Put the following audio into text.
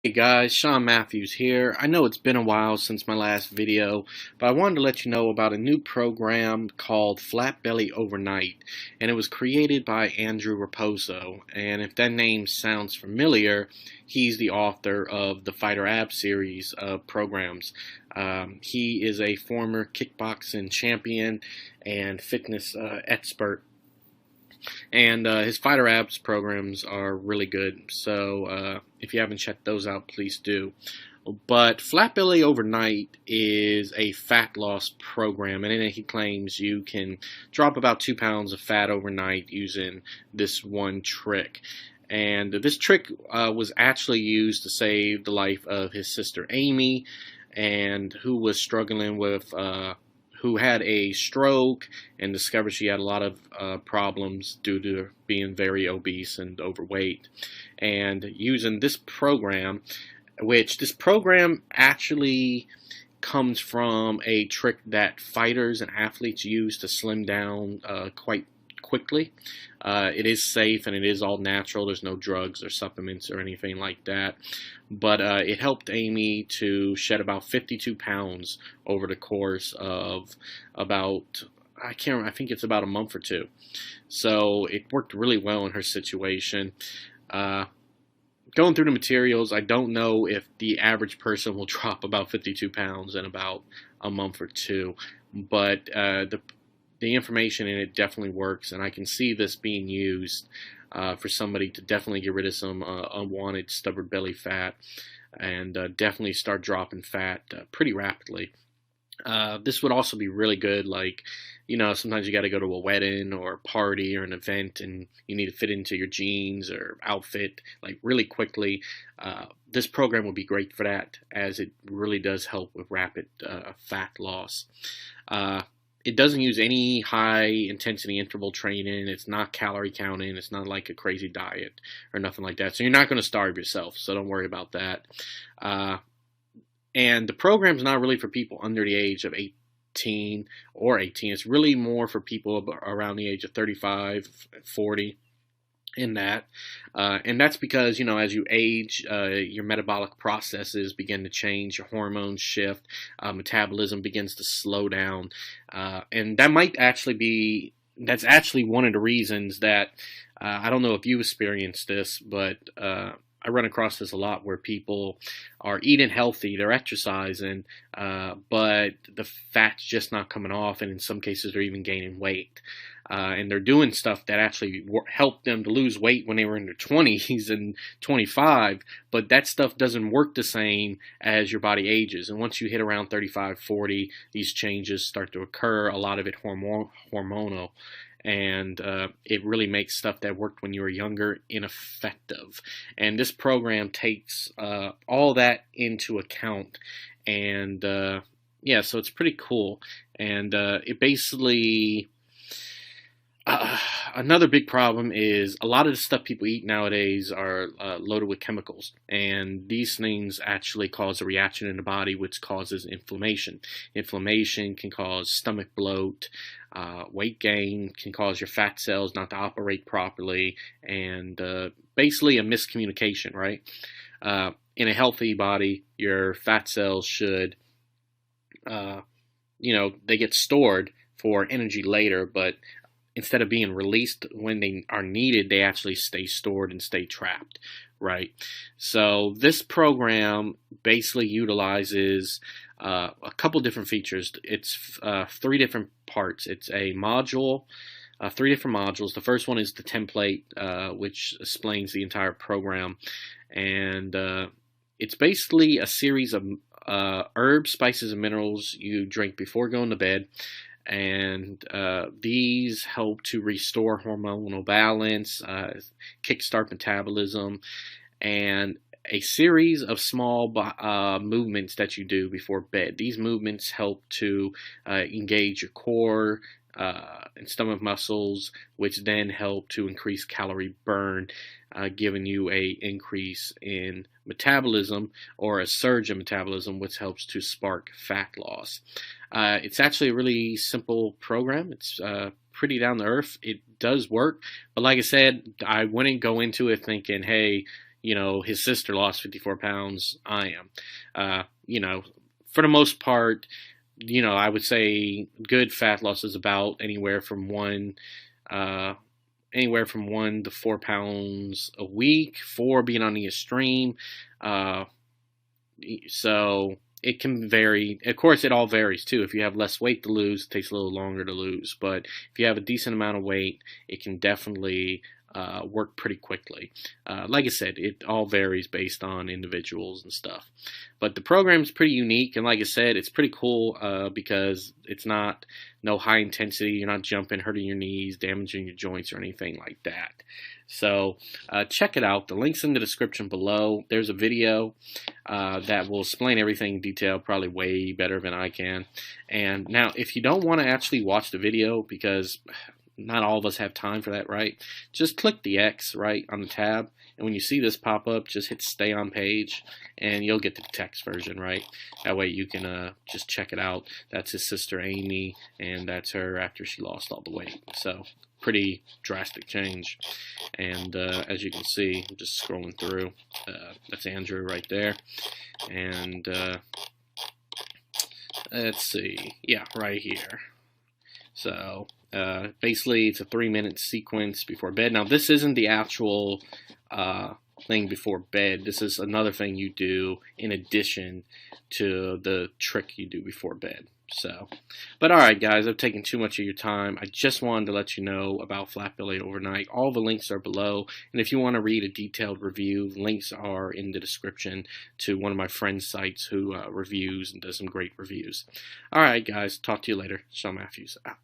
Hey guys, Sean Matthews here. I know it's been a while since my last video, but I wanted to let you know about a new program called Flat Belly Overnight, and it was created by Andrew Raposo. And if that name sounds familiar, he's the author of the Fighter Ab series of programs. He is a former kickboxing champion and fitness expert, and his Fighter Abs programs are really good. So if you haven't checked those out, please do. But Flat Belly Overnight is a fat loss program, and in it he claims you can drop about 2 pounds of fat overnight using this one trick. And this trick was actually used to save the life of his sister Amy, and who was struggling with who had a stroke and discovered she had a lot of problems due to being very obese and overweight. And using this program, which this program actually comes from a trick that fighters and athletes use to slim down quite quickly. It is safe and it is all natural. There's no drugs or supplements or anything like that. But it helped Amy to shed about 52 pounds over the course of about, I can't remember, I think it's about a month or two. So it worked really well in her situation. Uh, Going through the materials, I don't know if the average person will drop about 52 pounds in about a month or two, but the information in it definitely works, and I can see this being used for somebody to definitely get rid of some unwanted stubborn belly fat and definitely start dropping fat pretty rapidly. This would also be really good, like, sometimes you got to go to a wedding or a party or an event and you need to fit into your jeans or outfit like really quickly. This program would be great for that, as it really does help with rapid fat loss. Uh, it doesn't use any high intensity interval training. It's not calorie counting. It's not like a crazy diet or nothing like that. So you're not going to starve yourself. So don't worry about that. Uh, and the program's not really for people under the age of 18 or 18. It's really more for people around the age of 35, 40 in that. And that's because, as you age, your metabolic processes begin to change, your hormones shift, metabolism begins to slow down. And that's actually one of the reasons that, I don't know if you experienced this, but I run across this a lot where people are eating healthy, they're exercising, but the fat's just not coming off, and in some cases they're even gaining weight. And they're doing stuff that actually helped them to lose weight when they were in their 20s and 25, but that stuff doesn't work the same as your body ages. And once you hit around 35, 40, these changes start to occur, a lot of it hormonal. And it really makes stuff that worked when you were younger ineffective. And this program takes all that into account. And yeah, so it's pretty cool. And it basically another big problem is a lot of the stuff people eat nowadays are loaded with chemicals, and these things actually cause a reaction in the body which causes inflammation. Inflammation can cause stomach bloat, weight gain can cause your fat cells not to operate properly, and basically a miscommunication, right? In a healthy body, your fat cells should, they get stored for energy later, but instead of being released when they are needed, they actually stay stored and stay trapped, right? So this program basically utilizes a couple different features. It's three different parts. It's a module, three different modules. The first one is the template, which explains the entire program, and it's basically a series of herbs, spices, and minerals you drink before going to bed. And these help to restore hormonal balance, kickstart metabolism, and a series of small movements that you do before bed. These movements help to engage your core and stomach muscles, which then help to increase calorie burn, giving you a increase in metabolism or a surge in metabolism, which helps to spark fat loss. It's actually a really simple program. It's pretty down to earth. It does work, but like I said, I wouldn't go into it thinking, hey, his sister lost 54 pounds. I am. For the most part, I would say good fat loss is about anywhere from 1 to 4 pounds a week, 4 being on the extreme. So it can vary. Of course, it all varies too. If you have less weight to lose, it takes a little longer to lose. But if you have a decent amount of weight, it can definitely work pretty quickly. Like I said, it all varies based on individuals and stuff. But the program is pretty unique, and like I said, it's pretty cool because it's no high intensity. You're not jumping, hurting your knees, damaging your joints, or anything like that. So check it out. The link's in the description below. There's a video that will explain everything in detail, probably way better than I can. And now, if you don't want to actually watch the video, because not all of us have time for that, right? Just click the X, right, on the tab, and when you see this pop up, just hit stay on page, and you'll get the text version, right? That way you can just check it out. That's his sister Amy, and that's her after she lost all the weight. So pretty drastic change. And as you can see, I'm just scrolling through. That's Andrew right there, and let's see, yeah, right here. So basically, it's a 3-minute sequence before bed. Now, this isn't the actual thing before bed. This is another thing you do in addition to the trick you do before bed. So, but alright guys, I've taken too much of your time. I just wanted to let you know about Flat Belly Overnight. All the links are below, and if you want to read a detailed review, links are in the description to one of my friends' sites who reviews and does some great reviews. Alright guys, talk to you later. Sean Matthews out.